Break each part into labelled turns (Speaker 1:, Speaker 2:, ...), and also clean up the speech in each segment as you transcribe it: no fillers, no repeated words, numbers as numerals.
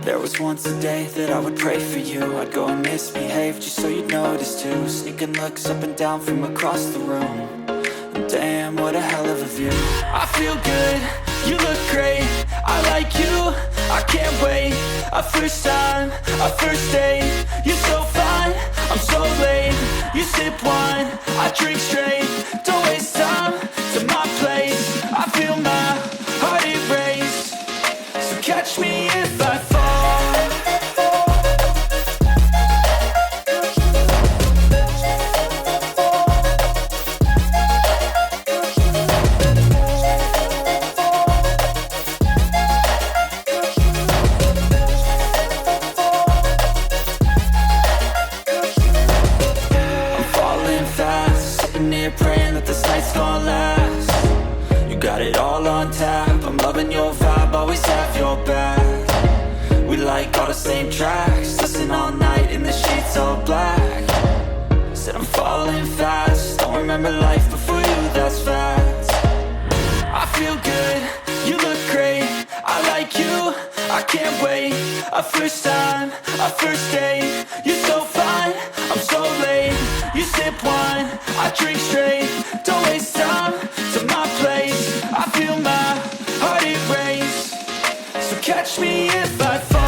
Speaker 1: There was once a day that I would pray for you. I'd go and misbehave just so you'd notice too. Sneaking looks up and down from across the room. And damn, what a hell of a view. I feel good, you look great, I like you, I can't wait. A first time, a first date, you're so fine, I'm so late. You sip wine, I drink straight. Don't waste time to my place. I feel my heart erase. So catch me if I fall. Praying that this night's gonna last. You got it all on tap, I'm loving your vibe, always have your back. We like all the same tracks, listen all night in the sheets all black. Said I'm falling fast, don't remember life before you, that's facts. I feel good, you look great, I like you, I can't wait. A first time, a first date, you're so fine, I'm so late. You sip wine, I drink straight. Don't waste time to my place. I feel my heart erase. So catch me if I fall.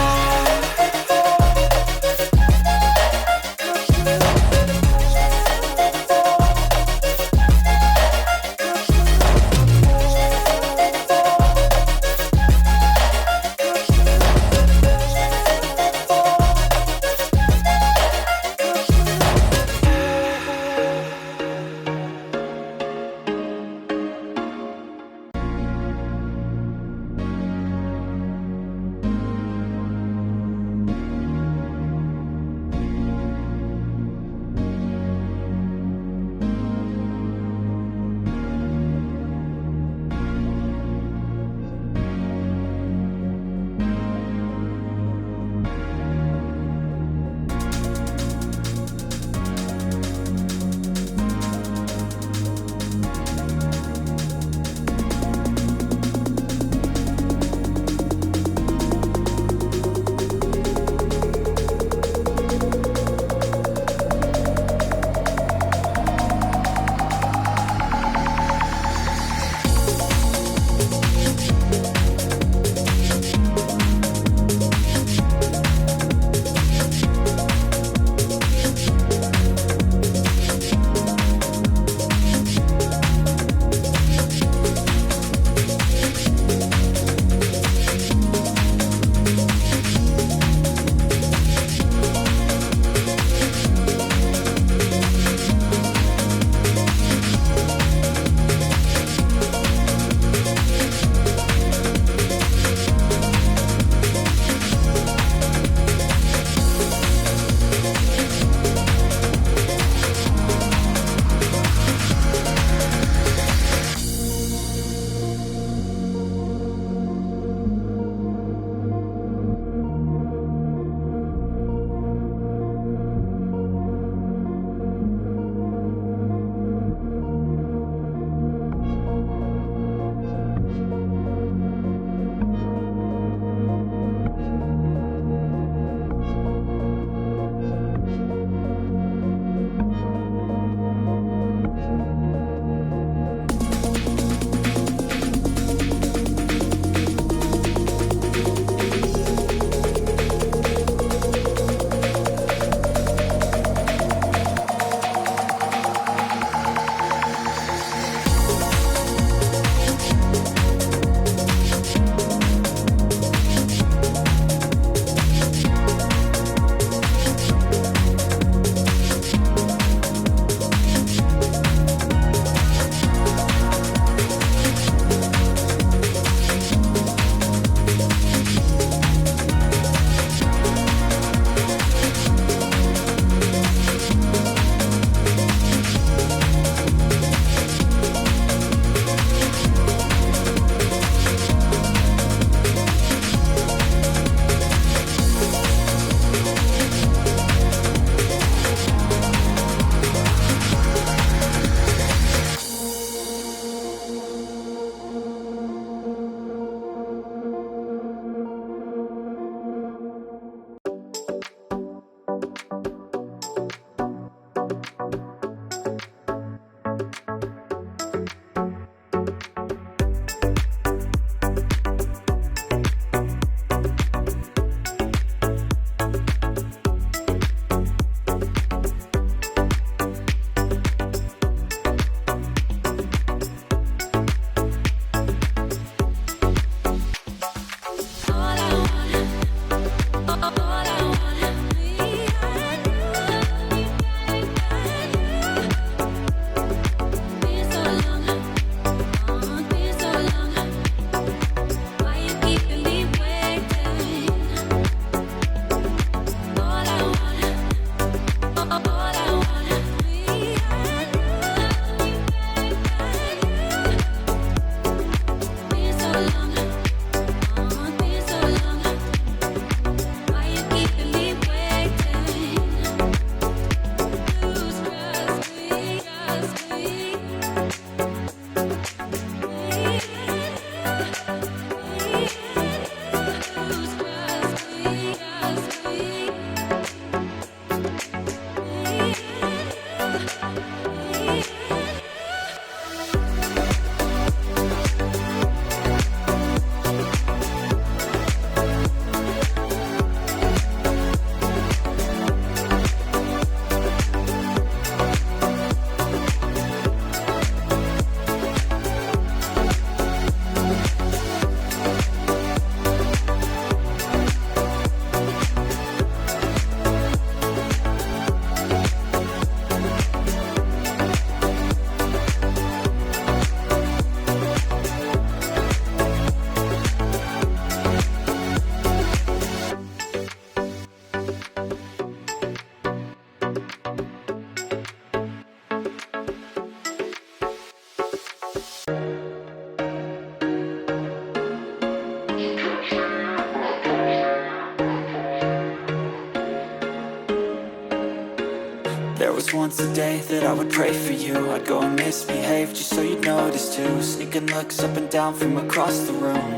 Speaker 1: There was once a day that I would pray for you. I'd go and misbehave just so you'd notice too. Sneaking looks up and down from across the room.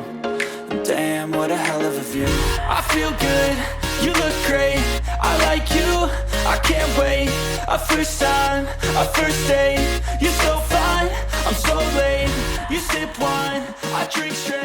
Speaker 1: And damn, what a hell of a view. I feel good, you look great, I like you, I can't wait. A first time, a first date, you're so fine, I'm so late. You sip wine, I drink straight.